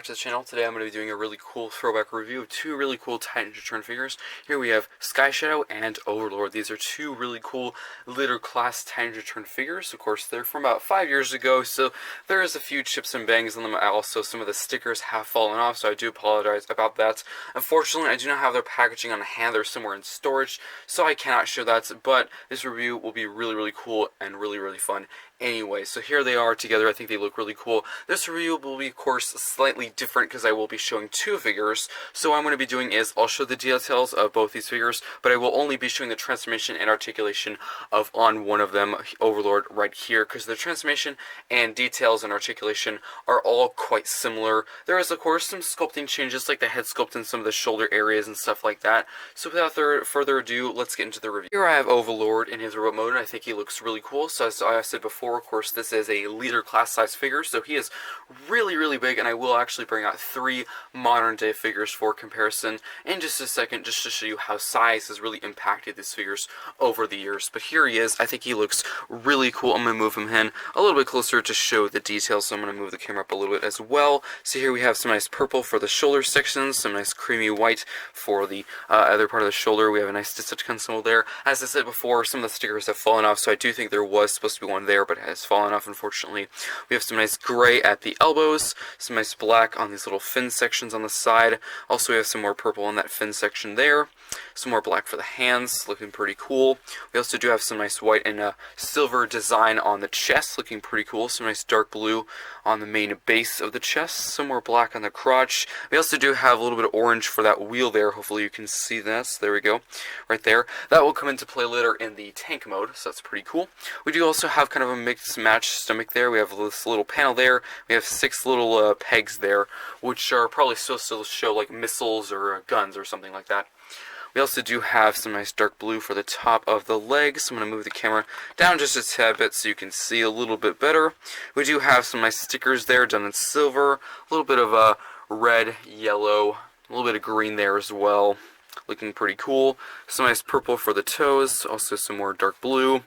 to the channel. Today I'm going to be doing a really cool throwback review of two really cool Titan Return figures. Here we have Skyshadow and Overlord. These are two really cool Leader Class Titan Return figures. Of course, they're from about 5 years ago, so there is a few chips and bangs on them. Also, some of the stickers have fallen off, so I do apologize about that. Unfortunately, I do not have their packaging on hand. They're somewhere in storage, so I cannot show that, but this review will be really cool and really fun anyway. So here they are together. I think they look really cool. This review will be, of course, slightly different because I will be showing two figures. So what I'm going to be doing is I'll show the details of both these figures, but I will only be showing the transformation and articulation of on one of them, Overlord, right here, because the transformation and details and articulation are all quite similar. There is, of course, some sculpting changes, like the head sculpt and some of the shoulder areas and stuff like that. So without further ado, let's get into the review. Here I have Overlord in his robot mode, and I think he looks really cool. So as I said before, of course, this is a leader class size figure, so he is really big, and I will actually bring out three modern day figures for comparison in just a second, just to show you how size has really impacted these figures over the years. But here he is. I think he looks really cool. I'm going to move him in a little bit closer to show the details, so I'm going to move the camera up a little bit as well. So here we have some nice purple for the shoulder sections, some nice creamy white for the other part of the shoulder. We have a nice Decepticon symbol there. As I said before, some of the stickers have fallen off, so I do think there was supposed to be one there, but it has fallen off, unfortunately. We have some nice gray at the elbows, some nice black on these little fin sections on the side. Also, we have some more purple on that fin section there. Some more black for the hands, looking pretty cool. We also do have some nice white and silver design on the chest, looking pretty cool. Some nice dark blue on the main base of the chest. Some more black on the crotch. We also do have a little bit of orange for that wheel there. Hopefully you can see that. So there we go, right there. That will come into play later in the tank mode, so that's pretty cool. We do also have kind of a mixed match stomach there. We have this little panel there. We have 6 little pegs there, which are probably supposed to show like missiles or guns or something like that. We also do have some nice dark blue for the top of the legs. I'm going to move the camera down just a tad bit so you can see a little bit better. We do have some nice stickers there done in silver, a little bit of red, yellow, a little bit of green there as well. Looking pretty cool. Some nice purple for the toes, also some more dark blue.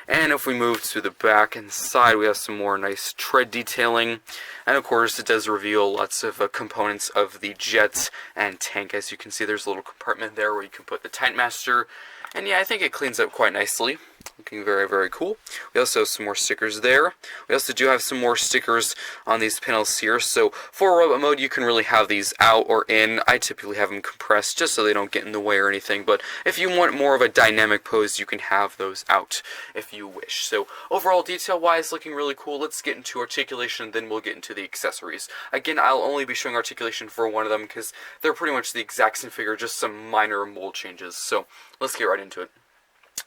And if we move to the back and side, we have some more nice tread detailing. And of course, it does reveal lots of components of the jet and tank. As you can see, there's a little compartment there where you can put the Titan Master. And yeah, I think it cleans up quite nicely. Looking very cool. We also have some more stickers there. We also do have some more stickers on these panels here. So for robot mode, you can really have these out or in. I typically have them compressed just so they don't get in the way or anything. But if you want more of a dynamic pose, you can have those out if you wish. So overall, detail-wise, looking really cool. Let's get into articulation, then we'll get into the accessories. Again, I'll only be showing articulation for one of them because they're pretty much the exact same figure, just some minor mold changes. So let's get right into it.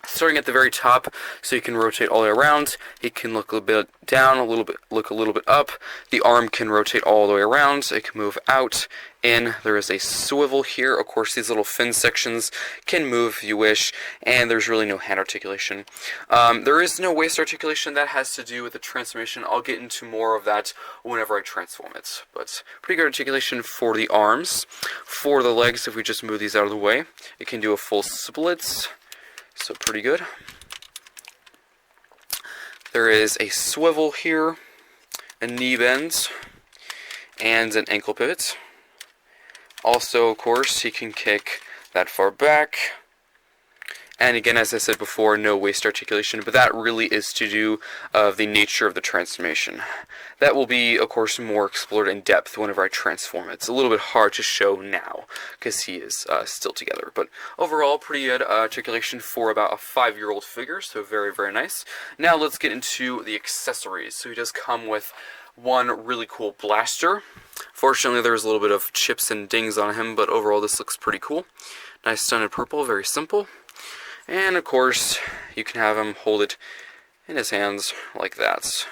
Starting at the very top, so you can rotate all the way around. It can look a little bit down, look a little bit up. The arm can rotate all the way around. It can move out, in. There is a swivel here. Of course, these little fin sections can move if you wish, and there's really no hand articulation. There is no waist articulation. That has to do with the transformation. I'll get into more of that whenever I transform it. But pretty good articulation for the arms. For the legs, if we just move these out of the way, it can do a full split. So pretty good. There is a swivel here, a knee bend, and an ankle pivot. Also, of course, he can kick that far back. And again, as I said before, no waist articulation, but that really is to do of the nature of the transformation. That will be, of course, more explored in depth whenever I transform it. It's a little bit hard to show now, because he is still together. But overall, pretty good articulation for about a 5-year-old figure, so very nice. Now let's get into the accessories. So he does come with one really cool blaster. Fortunately, there's a little bit of chips and dings on him, but overall this looks pretty cool. Nice stunted purple, very simple. And of course, you can have him hold it in his hands like that.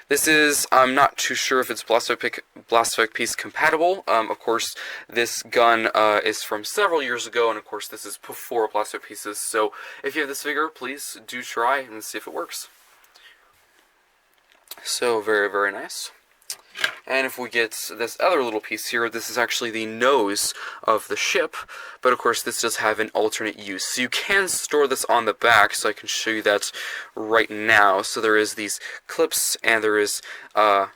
This is, I'm not too sure if it's Blast Effect Piece compatible. Of course, this gun is from several years ago, and of course this is before Blast Effect Pieces. So if you have this figure, please do try and see if it works. So very nice. And if we get this other little piece here, this is actually the nose of the ship, but of course this does have an alternate use. So you can store this on the back, so I can show you that right now. So there is these clips, and there is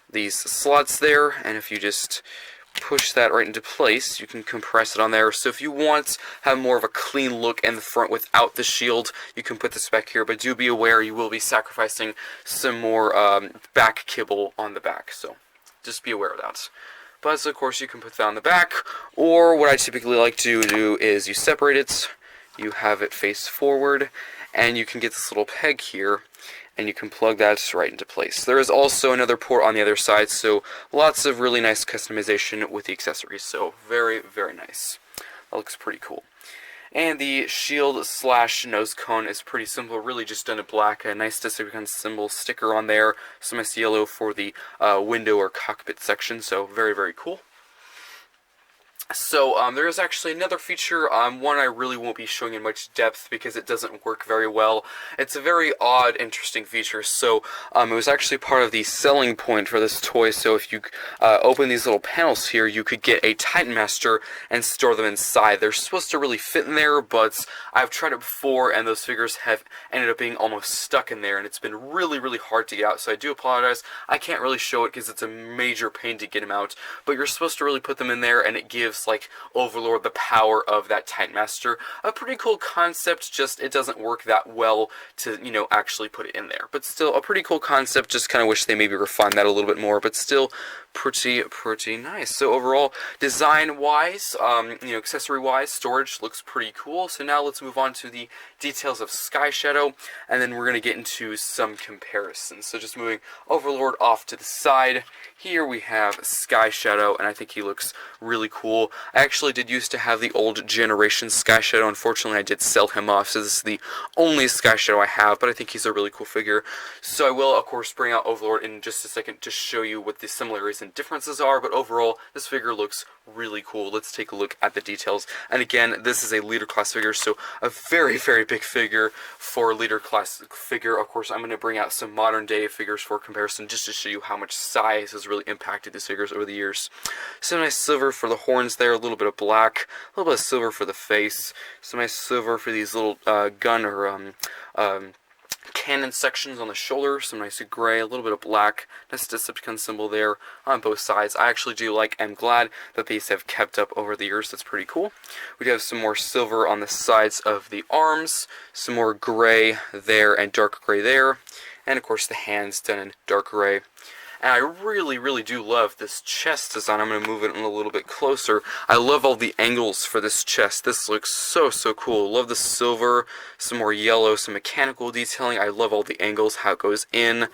these slots there, and if you just push that right into place, you can compress it on there. So if you want to have more of a clean look in the front without the shield, you can put this back here. But do be aware you will be sacrificing some more back kibble on the back. So just be aware of that. But of course you can put that on the back, or what I typically like to do is you separate it, you have it face forward, and you can get this little peg here, and you can plug that right into place. There is also another port on the other side, so lots of really nice customization with the accessories, so very, very nice. That looks pretty cool. And the shield slash nose cone is pretty simple, really just done in black, a nice Decepticon symbol sticker on there, some nice yellow for the window or cockpit section, so very, very cool. So, there is actually another feature, one I really won't be showing in much depth because it doesn't work very well. It's a very odd, interesting feature, so it was actually part of the selling point for this toy, so if you open these little panels here, you could get a Titan Master and store them inside. They're supposed to really fit in there, but I've tried it before, and those figures have ended up being almost stuck in there, and it's been really, really hard to get out, so I do apologize. I can't really show it because it's a major pain to get them out, but you're supposed to really put them in there, and it gives like Overlord the power of that Titan Master. A pretty cool concept, just it doesn't work that well to, you know, actually put it in there. But still, a pretty cool concept, just kind of wish they maybe refined that a little bit more, but still pretty nice. So overall, design-wise, you know, accessory-wise, storage looks pretty cool. So now let's move on to the details of Skyshadow, and then we're going to get into some comparisons. So just moving Overlord off to the side, here we have Skyshadow, and I think he looks really cool. I actually did used to have the old generation Skyshadow. Unfortunately, I did sell him off, so this is the only Skyshadow I have, but I think he's a really cool figure. So I will, of course, bring out Overlord in just a second to show you what the similarities and differences are, but overall, this figure looks really cool. Let's take a look at the details. And again, this is a leader class figure, so a very, very big figure for a leader class figure. Of course, I'm going to bring out some modern day figures for comparison just to show you how much size has really impacted these figures over the years. Some nice silver for the horns there, a little bit of black, a little bit of silver for the face, some nice silver for these little gun or cannon sections on the shoulder, some nice gray, a little bit of black, nice Decepticon symbol there on both sides. I actually do like, I'm glad that these have kept up over the years. That's pretty cool. We do have some more silver on the sides of the arms, some more gray there and dark gray there, and of course the hands done in dark gray. And I really, really do love this chest design. I'm going to move it in a little bit closer. I love all the angles for this chest. This looks so, so cool. Love the silver, some more yellow, some mechanical detailing. I love all the angles, how it goes in.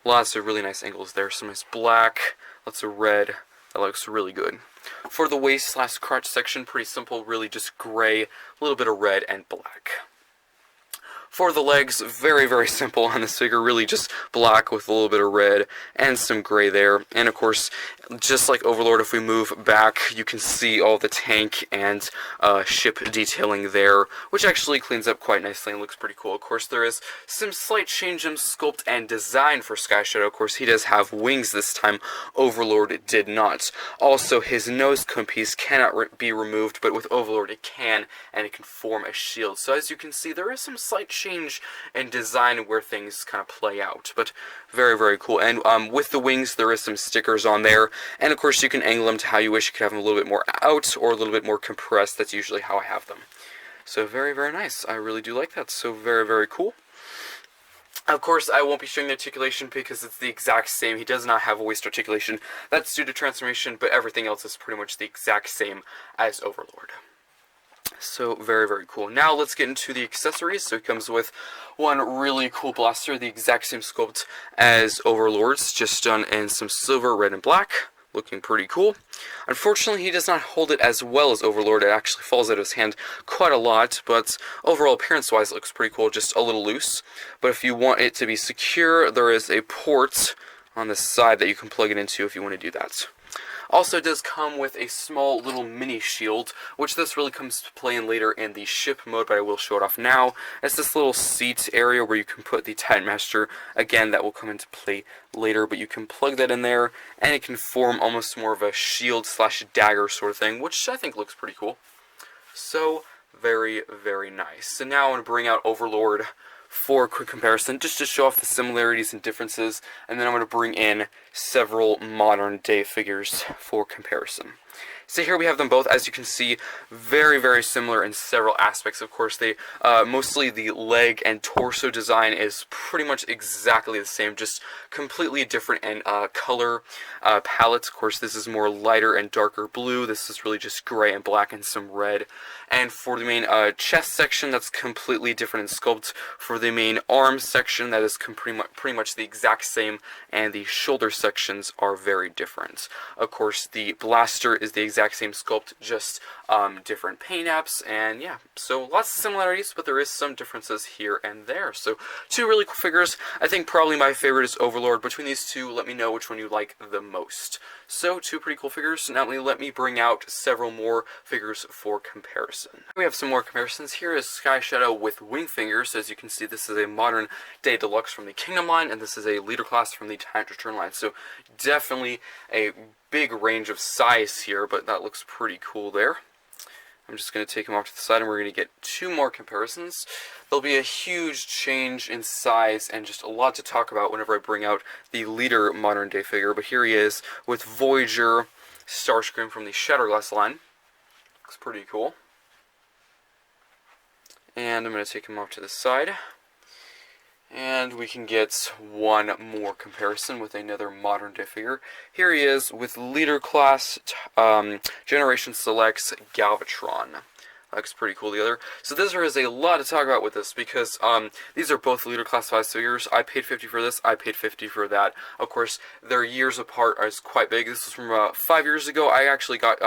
Lots of really nice angles there. Some nice black, lots of red. That looks really good. For the waist / crotch section, pretty simple. Really just gray, a little bit of red, and black. For the legs, very, very simple on this figure, really just black with a little bit of red and some gray there. And of course, just like Overlord, if we move back, you can see all the tank and ship detailing there, which actually cleans up quite nicely and looks pretty cool. Of course, there is some slight change in sculpt and design for Skyshadow. Of course, he does have wings this time. Overlord did not. Also, his nose cone piece cannot be removed, but with Overlord it can, and it can form a shield. So as you can see, there is some slight change in design where things kind of play out, but very, very cool. And with the wings, there is some stickers on there, and of course you can angle them to how you wish. You could have them a little bit more out or a little bit more compressed. That's usually how I have them. So very, very nice. I really do like that. So very, very cool. Of course, I won't be showing the articulation because it's the exact same. He does not have a waist articulation. That's due to transformation, but everything else is pretty much the exact same as Overlord. So, very, very cool. Now, let's get into the accessories. So, it comes with one really cool blaster, the exact same sculpt as Overlord's, just done in some silver, red, and black. Looking pretty cool. Unfortunately, he does not hold it as well as Overlord. It actually falls out of his hand quite a lot, but overall, appearance-wise, it looks pretty cool, just a little loose. But if you want it to be secure, there is a port on the side that you can plug it into if you want to do that. Also, it does come with a small little mini shield, which this really comes to play in later in the ship mode, but I will show it off now. It's this little seat area where you can put the Titan Master. Again, that will come into play later, but you can plug that in there, and it can form almost more of a shield / dagger sort of thing, which I think looks pretty cool. So, very, very nice. So now I want to bring out Overlord for a quick comparison, just to show off the similarities and differences, and then I'm going to bring in several modern day figures for comparison. So here we have them both. As you can see, very, very similar in several aspects. Of course, they mostly the leg and torso design is pretty much exactly the same, just completely different in color palettes. Of course, this is more lighter and darker blue. This is really just gray and black and some red. And for the main chest section, that's completely different in sculpt. For the main arm section, that is pretty much the exact same, and the shoulder sections are very different. Of course, the blaster is the exact same sculpt, just different paint apps, and yeah, so lots of similarities, but there is some differences here and there. So two really cool figures. I think probably my favorite is Overlord. Between these two, let me know which one you like the most. So two pretty cool figures. Now let me bring out several more figures for comparison. We have some more comparisons. Here is Skyshadow with wing fingers. As you can see, this is a modern day deluxe from the Kingdom line, and this is a leader class from the Titan Return line. So definitely a big range of size here, but that looks pretty cool there. I'm just going to take him off to the side, and we're going to get two more comparisons. There'll be a huge change in size and just a lot to talk about whenever I bring out the leader modern day figure, but here he is with Voyager Starscream from the Shatterglass line. Looks pretty cool. And I'm going to take him off to the side. And we can get one more comparison with another modern day figure. Here he is with Leader Class Generation Selects Galvatron. Looks pretty cool together. So there is a lot to talk about with this, because these are both Leader Class 5 figures. I paid $50 for this, I paid $50 for that. Of course, they're years apart, is quite big. This is from 5 years ago. I actually got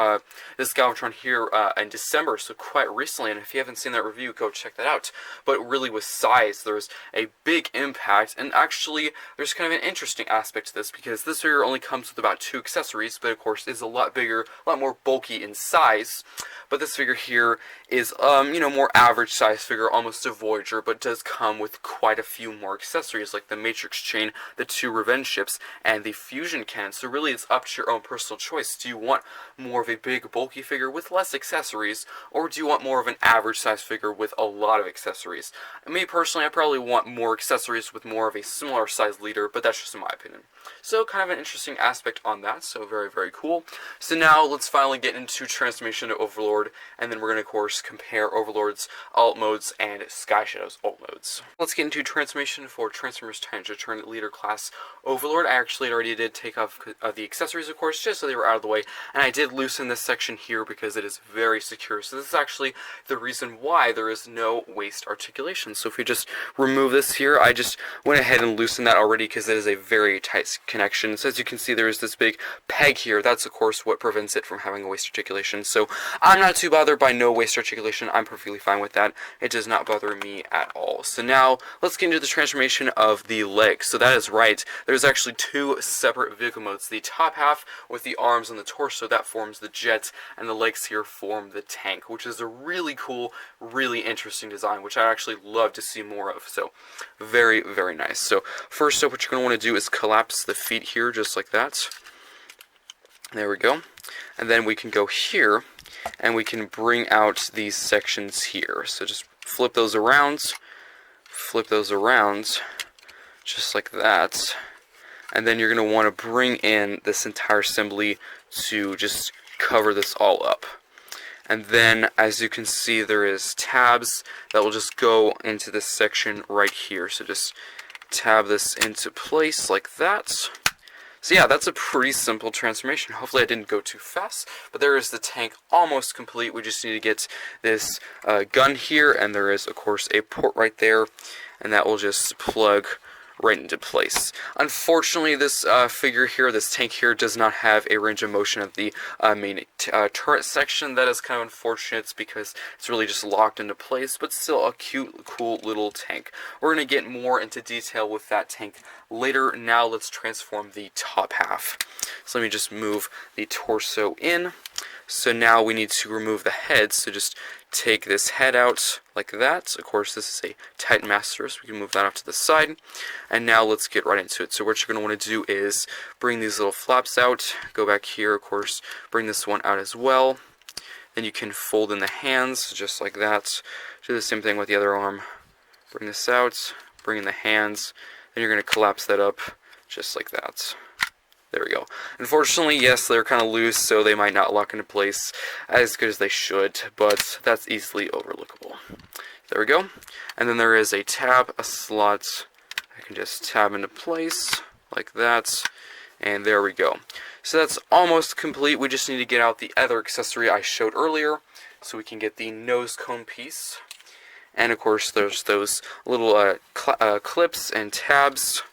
this Galvatron here in December, so quite recently, and if you haven't seen that review, go check that out. But really with size, there's a big impact, and actually, there's kind of an interesting aspect to this, because this figure only comes with about 2 accessories, but of course is a lot bigger, a lot more bulky in size. But this figure here is, you know, more average size figure, almost a Voyager, but does come with quite a few more accessories, like the Matrix Chain, the 2 Revenge Ships, and the Fusion Cannon. So really, it's up to your own personal choice. Do you want more of a big, bulky figure with less accessories, or do you want more of an average size figure with a lot of accessories? Me, personally, I probably want more accessories with more of a similar size leader, but that's just in my opinion. So, kind of an interesting aspect on that, so very, very cool. So now, let's finally get into Transformation to Overlord, and then we're going to, of course, compare Overlord's alt modes and Skysshadow's alt modes. Let's get into Transformation for Transformers Titan Return Leader Class Overlord. I actually already did take off the accessories, of course, just so they were out of the way, and I did loosen this section here because it is very secure. So this is actually the reason why there is no waist articulation. So if we just remove this here, I just went ahead and loosened that already because it is a very tight connection. So as you can see, there is this big peg here. That's, of course, what prevents it from having a waist articulation. So I'm not too bothered by no waist articulation. I'm perfectly fine with that. It does not bother me at all. So now, let's get into the transformation of the legs. So that is right. There's actually 2 separate vehicle modes. The top half with the arms and the torso, that forms the jet, and the legs here form the tank, which is a really cool, really interesting design, which I actually love to see more of. So very, very nice. So first up, what you're going to want to do is collapse the feet here, just like that. There we go. And then we can go here, and we can bring out these sections here. So just flip those around, just like that. And then you're going to want to bring in this entire assembly to just cover this all up. And then, as you can see, there is tabs that will just go into this section right here. So just tab this into place like that. So yeah, that's a pretty simple transformation. Hopefully I didn't go too fast, but there is the tank almost complete. We just need to get this gun here, and there is, of course, a port right there, and that will just plug right into place. Unfortunately, this figure here, this tank here, does not have a range of motion of the main turret section. That is kind of unfortunate because it's really just locked into place, but still a cute, cool little tank. We're going to get more into detail with that tank later. Now let's transform the top half. So let me just move the torso in. So now we need to remove the head, so just take this head out like that. Of course, this is a Titan Master, so we can move that off to the side. And now let's get right into it. So what you're going to want to do is bring these little flaps out, go back here, of course, bring this one out as well. Then you can fold in the hands, just like that. Do the same thing with the other arm. bring this out, bring in the hands, then you're going to collapse that up just like that. There we go. Unfortunately, yes, they're kind of loose, so they might not lock into place as good as they should, but that's easily overlookable. There we go. And then there is a tab, a slot. I can just tab into place like that, and there we go. So that's almost complete. We just need to get out the other accessory I showed earlier, so we can get the nose cone piece. And of course, there's those little clips and tabs,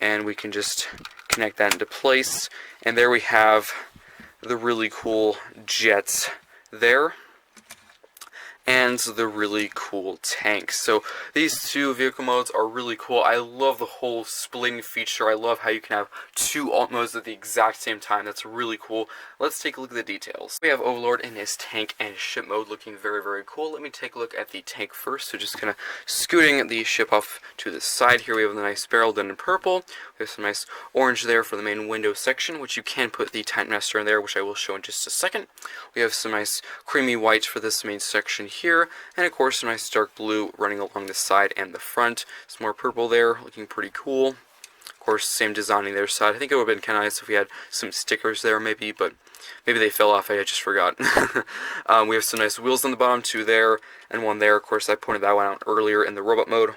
and we can just connect that into place. And there we have the really cool jet there, and the really cool tank. So these two vehicle modes are really cool. I love the whole splitting feature. I love how you can have two alt modes at the exact same time. That's really cool. Let's take a look at the details. We have Overlord in his tank and ship mode looking very, very cool. Let me take a look at the tank first. So just kind of scooting the ship off to the side here. We have the nice barrel done in purple. We have some nice orange there for the main window section, which you can put the Titan Master in there, which I will show in just a second. We have some nice creamy white for this main section here, and of course some nice dark blue running along the side and the front. Some more purple there, looking pretty cool. Of course, same design on the other side. I think it would have been kind of nice if we had some stickers there maybe, but maybe they fell off. I just forgot. We have some nice wheels on the bottom, two there and one there. Of course, I pointed that one out earlier in the robot mode.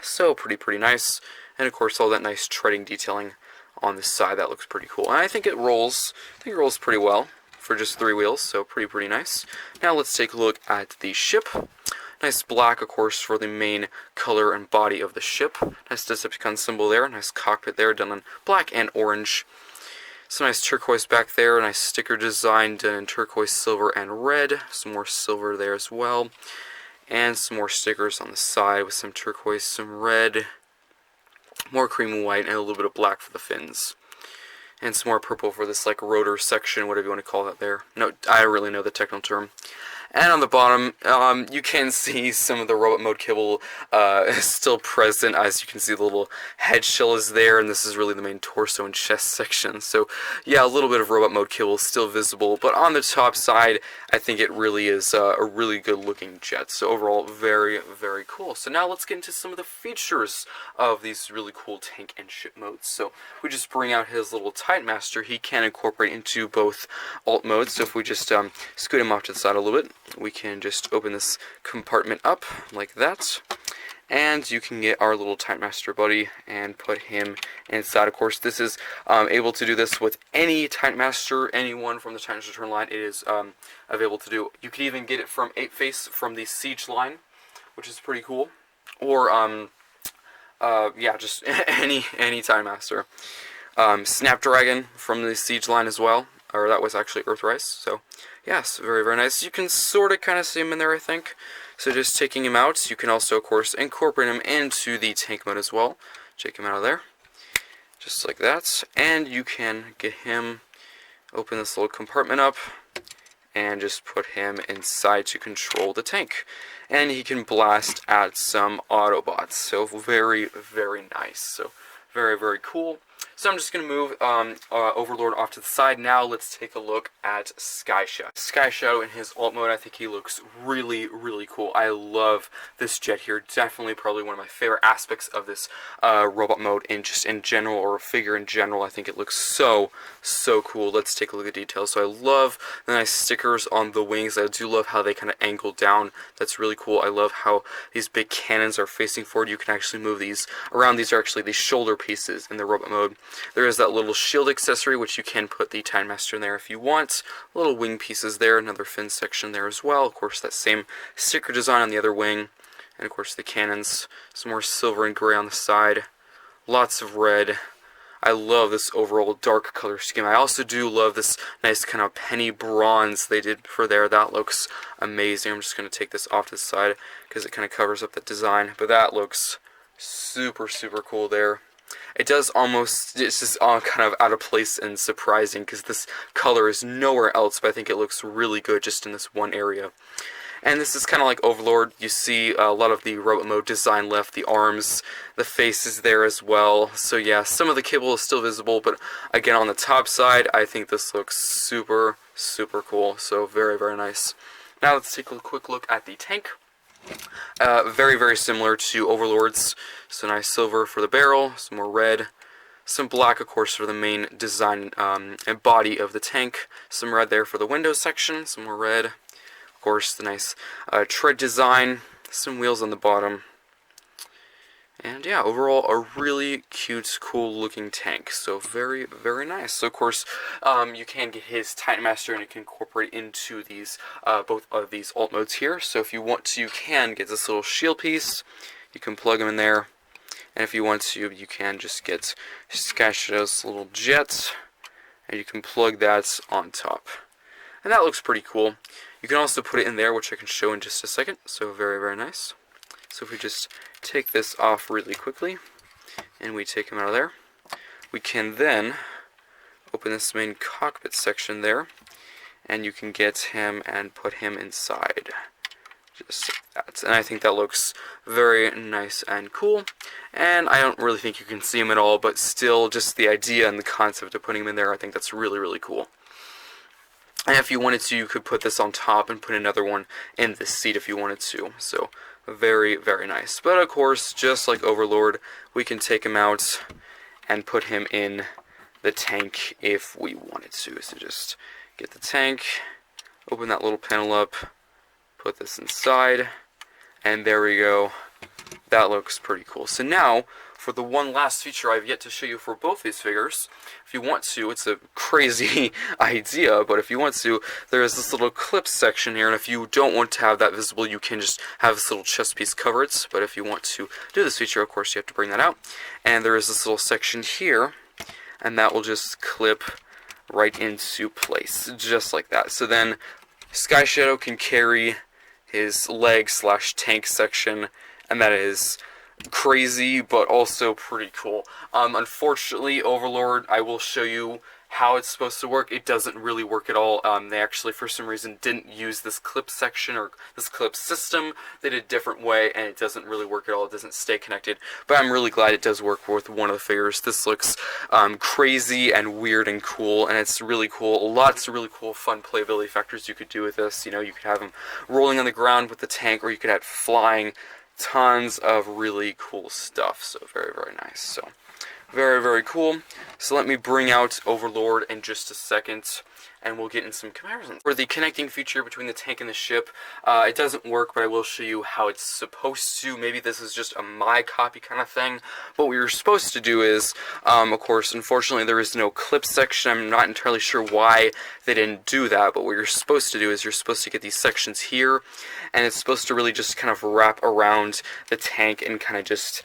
So pretty nice. And of course, all that nice treading detailing on the side. That looks pretty cool. And I think it rolls. I think it rolls pretty well for just 3 wheels. So pretty nice. Now let's take a look at the ship. Nice black, of course, for the main color and body of the ship. Nice Decepticon symbol there. Nice cockpit there, done in black and orange. Some nice turquoise back there. Nice sticker design done in turquoise, silver, and red. Some more silver there as well. And some more stickers on the side with some turquoise, some red, more cream and white, and a little bit of black for the fins. And some more purple for this like rotor section, whatever you want to call that there. No, I don't really know the technical term. And on the bottom, you can see some of the robot mode kibble still present. As you can see, the little head shell is there, and this is really the main torso and chest section. So, yeah, a little bit of robot mode kibble is still visible, but on the top side, I think it really is a really good-looking jet. So overall, very cool. So now let's get into some of the features of these really cool tank and ship modes. So if we just bring out his little Titan Master, he can incorporate into both alt modes. So if we just scoot him off to the side a little bit, we can just open this compartment up like that, and you can get our little Titan Master buddy and put him inside. Of course, this is able to do this with any Titan Master, anyone from the Titan's Return line. It is available to do. You can even get it from 8-Face from the Siege line, which is pretty cool. Or yeah, just any Titan Master. Snapdragon from the Siege line as well, or that was actually Earthrise. So yes, very nice. You can sort of kind of see him in there, I think. So just taking him out, you can also, of course, incorporate him into the tank mode as well. Take him out of there, just like that. And you can get him, open this little compartment up, and just put him inside to control the tank. And he can blast at some Autobots. So very nice. So very cool. So I'm just going to move Overlord off to the side. Now let's take a look at Skyshadow. Skyshadow in his alt mode, I think he looks really cool. I love this jet here. Definitely probably one of my favorite aspects of this robot mode in general, or figure in general. I think it looks so cool. Let's take a look at the details. So I love the nice stickers on the wings. I do love how they kind of angle down. That's really cool. I love how these big cannons are facing forward. You can actually move these around. These are actually the shoulder pieces in the robot mode. There is that little shield accessory, which you can put the Titan Master in there if you want. Little wing pieces there, another fin section there as well. Of course, that same sticker design on the other wing. And of course, the cannons. Some more silver and gray on the side. Lots of red. I love this overall dark color scheme. I also do love this nice kind of penny bronze they did for there. That looks amazing. I'm just going to take this off to the side because it kind of covers up that design. But that looks super cool there. It does almost, it's just all kind of out of place and surprising because this color is nowhere else, but I think it looks really good just in this one area. And this is kind of like Overlord. You see a lot of the robot mode design left, the arms, the face is there as well. So yeah, some of the kibble is still visible, but again on the top side, I think this looks super cool. So very nice. Now let's take a quick look at the tank. Very, very similar to Overlord's. So nice silver for the barrel, some more red, some black, of course, for the main design and body of the tank. Some red there for the window section, some more red. Of course, the nice tread design, some wheels on the bottom. And yeah, overall, a really cute, cool-looking tank. So very, very nice. So of course, you can get his Titan Master, and it can incorporate into these both of these alt modes here. So if you want to, you can get this little shield piece. You can plug him in there, and if you want to, you can just get Skysshadow's little jet, and you can plug that on top. And that looks pretty cool. You can also put it in there, which I can show in just a second. So very, very nice. So if we just take this off really quickly, and we take him out of there, we can then open this main cockpit section there, and you can get him and put him inside. Just like that. And I think that looks very nice and cool. And I don't really think you can see him at all, but still, just the idea and the concept of putting him in there, I think that's really, really cool. And if you wanted to, you could put this on top and put another one in the seat if you wanted to. So very, very nice. But of course, just like Overlord, we can take him out and put him in the tank if we wanted to. So just get the tank, open that little panel up, put this inside, and there we go. That looks pretty cool. So now, for the one last feature I've yet to show you for both these figures, if you want to, it's a crazy idea, but if you want to, there is this little clip section here, and if you don't want to have that visible, you can just have this little chest piece cover it, but if you want to do this feature, of course, you have to bring that out. And there is this little section here, and that will just clip right into place, just like that. So then, Skyshadow can carry his leg/tank section, and that is crazy, but also pretty cool. Unfortunately, Overlord, I will show you how it's supposed to work. It doesn't really work at all. They actually, for some reason, didn't use this clip section or this clip system. They did a different way, and it doesn't really work at all. It doesn't stay connected, but I'm really glad it does work with one of the figures. This looks crazy and weird and cool, and it's really cool. Lots of really cool, fun playability factors you could do with this. You know, you could have him rolling on the ground with the tank, or you could have flying. Tons of really cool stuff. So very, very nice. So very, very cool. So let me bring out Overlord in just a second, and we'll get in some comparisons. For the connecting feature between the tank and the ship, it doesn't work, but I will show you how it's supposed to. Maybe this is just a my copy kind of thing, but what you're supposed to do is, of course, unfortunately there is no clip section. I'm not entirely sure why they didn't do that, but what you're supposed to do is you're supposed to get these sections here, and it's supposed to really just kind of wrap around the tank and kind of just,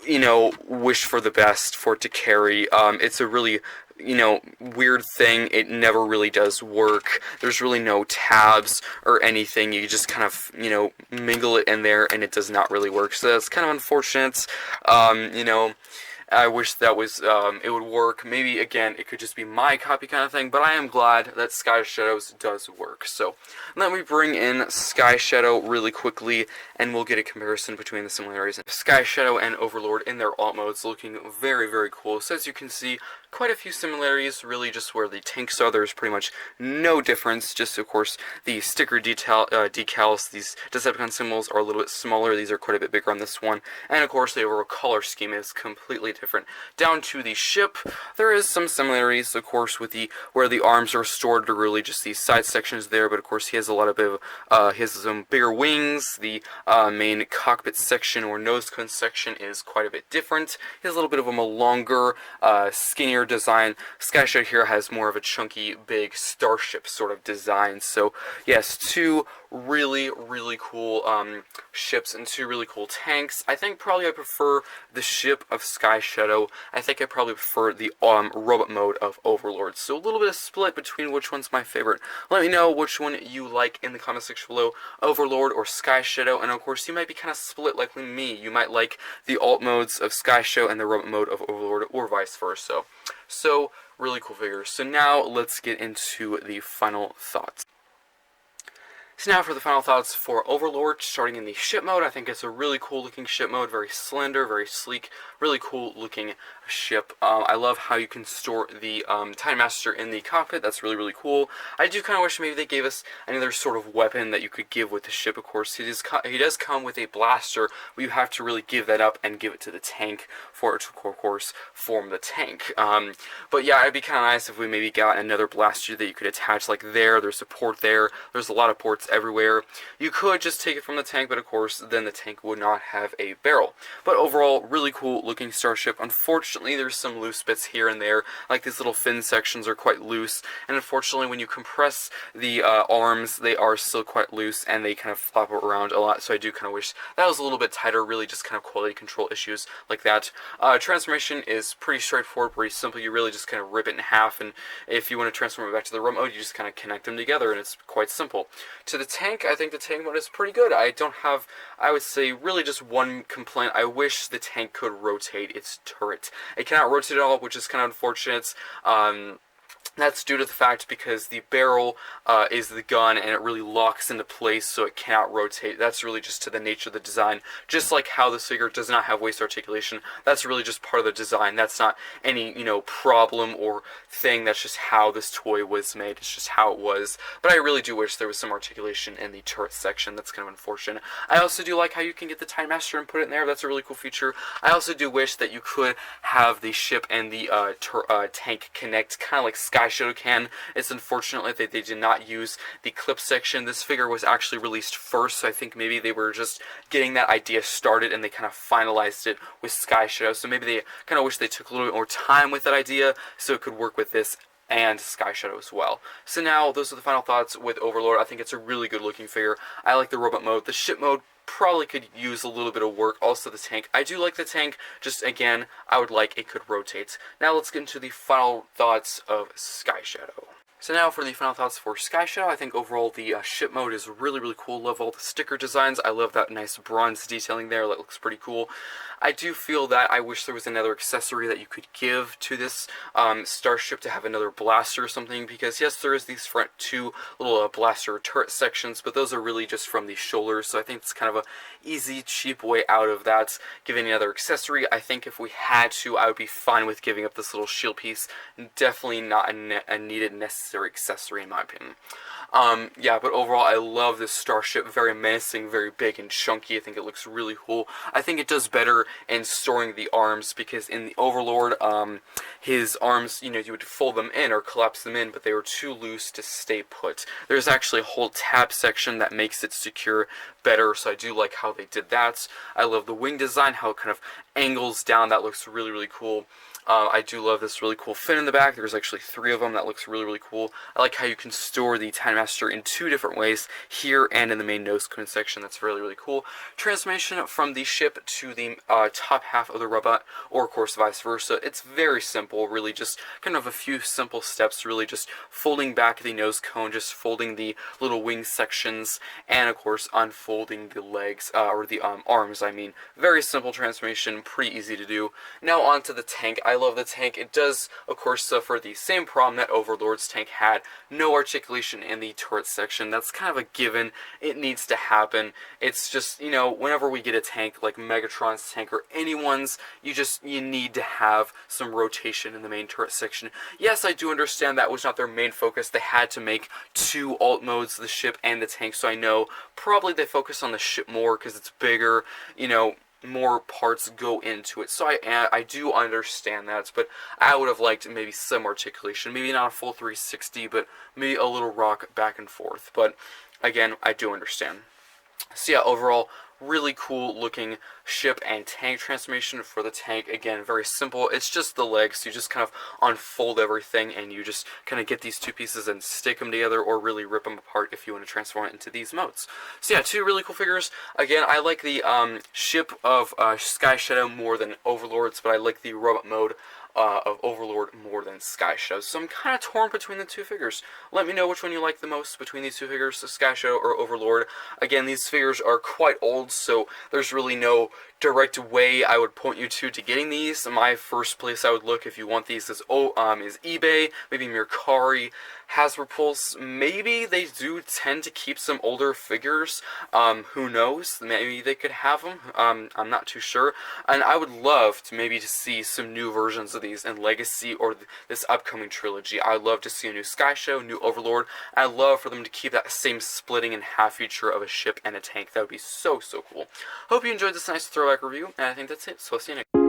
you know, wish for the best for it to carry. It's a really, you know, weird thing. It never really does work. There's really no tabs or anything. You just kind of, you know, mingle it in there, and it does not really work. So that's kind of unfortunate. You know, I wish that was, it would work. Maybe, again, it could just be my copy kind of thing, but I am glad that Skysshadow's does work. So, let me bring in Skyshadow really quickly, and we'll get a comparison between the similarities. Skyshadow and Overlord in their alt modes looking very, very cool. So, as you can see, quite a few similarities, really just where the tanks are. There's pretty much no difference, just, of course, the sticker decals, these Decepticon symbols are a little bit smaller. These are quite a bit bigger on this one, and, of course, the overall color scheme is completely different. Down to the ship, there is some similarities, of course, with the where the arms are stored to really just these side sections there, but of course he has a lot of he has some bigger wings. The main cockpit section or nose cone section is quite a bit different. He has a little bit of a longer, skinnier design. Skyshadow here has more of a chunky, big starship sort of design. So yes, two really, really cool ships and two really cool tanks. I think probably I prefer the ship of Skyshadow. I think I probably prefer the robot mode of Overlord. So a little bit of split between which one's my favorite. Let me know which one you like in the comment section below, Overlord or Skyshadow. And of course, you might be kind of split like me. You might like the alt modes of Skyshadow and the robot mode of Overlord, or vice versa. So really cool figures. So now let's get into the final thoughts. So now for the final thoughts for Overlord, starting in the ship mode. I think it's a really cool looking ship mode, very slender, very sleek, really cool looking ship. I love how you can store the Time Master in the cockpit. That's really, really cool. I do kind of wish maybe they gave us another sort of weapon that you could give with the ship. Of course, he does come with a blaster, but you have to really give that up and give it to the tank for it to, of course, form the tank. But yeah, it'd be kind of nice if we maybe got another blaster that you could attach like there. There's a port there. There's a lot of ports everywhere. You could just take it from the tank, but of course, then the tank would not have a barrel. But overall, really cool looking starship. Unfortunately, there's some loose bits here and there, like these little fin sections are quite loose, and unfortunately, when you compress the arms, they are still quite loose, and they kind of flop around a lot, so I do kind of wish that was a little bit tighter, really just kind of quality control issues like that. Transformation is pretty straightforward, pretty simple. You really just kind of rip it in half, and if you want to transform it back to the remote mode, you just kind of connect them together, and it's quite simple. To the tank, I think the tank mode is pretty good. I don't have, I would say, really just one complaint. I wish the tank could rotate its turret. It cannot rotate at all, which is kind of unfortunate. That's due to the fact because the barrel is the gun and it really locks into place so it cannot rotate. That's really just to the nature of the design. Just like how this figure does not have waist articulation, that's really just part of the design. That's not any, problem or thing. That's just how this toy was made. It's just how it was. But I really do wish there was some articulation in the turret section. That's kind of unfortunate. I also do like how you can get the Time Master and put it in there. That's a really cool feature. I also do wish that you could have the ship and the tank connect, kind of like Skyshadow can. It's unfortunate that they did not use the clip section. This figure was actually released first, so I think maybe they were just getting that idea started and they kind of finalized it with Skyshadow. So maybe they kind of wish they took a little bit more time with that idea so it could work with this and Skyshadow as well. So now, those are the final thoughts with Overlord. I think it's a really good looking figure. I like the robot mode. The ship mode probably could use a little bit of work. Also the tank. I do like the tank, just again, I would like it could rotate. Now let's get into the final thoughts of Skyshadow. So now for the final thoughts for Skyshadow, I think overall the ship mode is really, really cool. Love all the sticker designs. I love that nice bronze detailing there. That looks pretty cool. I do feel that I wish there was another accessory that you could give to this starship to have another blaster or something, because yes, there is these front two little blaster turret sections, but those are really just from the shoulders, so I think it's kind of a easy, cheap way out of that. Giving another accessory, I think if we had to, I would be fine with giving up this little shield piece. Definitely not a needed, necessary accessory in my opinion. Yeah, but overall, I love this starship. Very menacing, very big and chunky. I think it looks really cool. I think it does better in storing the arms, because in the Overlord, his arms, you would fold them in or collapse them in, but they were too loose to stay put. There's actually a whole tab section that makes it secure better, so I do like how they did that. I love the wing design, how it kind of angles down. That looks really, really cool. I do love this really cool fin in the back. There's actually 3 of them. That looks really, really cool. I like how you can store the Time Master in 2 different ways, here and in the main nose cone section. That's really, really cool. Transformation from the ship to the top half of the robot, or of course vice versa. It's very simple, really just kind of a few simple steps, really just folding back the nose cone, just folding the little wing sections, and of course unfolding the legs, or the arms, I mean. Very simple transformation, pretty easy to do. Now onto the tank. I love the tank. It does, of course, suffer the same problem that Overlord's tank had. No articulation in the turret section. That's kind of a given. It needs to happen. It's just, whenever we get a tank like Megatron's tank or anyone's, you need to have some rotation in the main turret section. Yes, I do understand that was not their main focus. They had to make 2 alt modes, the ship and the tank, so I know probably they focus on the ship more because it's bigger, more parts go into it. So I do understand that, but I would have liked maybe some articulation. Maybe not a full 360, but maybe a little rock back and forth. But again, I do understand. So yeah, overall, really cool looking ship and tank transformation for the tank. Again, very simple. It's just the legs. You just kind of unfold everything and you just kind of get these 2 pieces and stick them together, or really rip them apart if you want to transform it into these modes. So yeah, 2 really cool figures. Again, I like the ship of Skyshadow more than Overlord's, but I like the robot mode of Overlord more than Skyshadow. So I'm kind of torn between the 2 figures. Let me know which one you like the most between these 2 figures, Skyshadow or Overlord. Again, these figures are quite old, so there's really no direct way I would point you to getting these. My first place I would look if you want these is eBay, maybe Mercari Hasbro pulls, maybe they do tend to keep some older figures. Who knows? Maybe they could have them. I'm not too sure. And I would love to maybe to see some new versions of these in Legacy or this upcoming trilogy. I'd love to see a new Skyshadow, new Overlord. I'd love for them to keep that same splitting in half feature of a ship and a tank. That would be so, so cool. Hope you enjoyed this nice throwback review, and I think that's it. So I'll see you next time.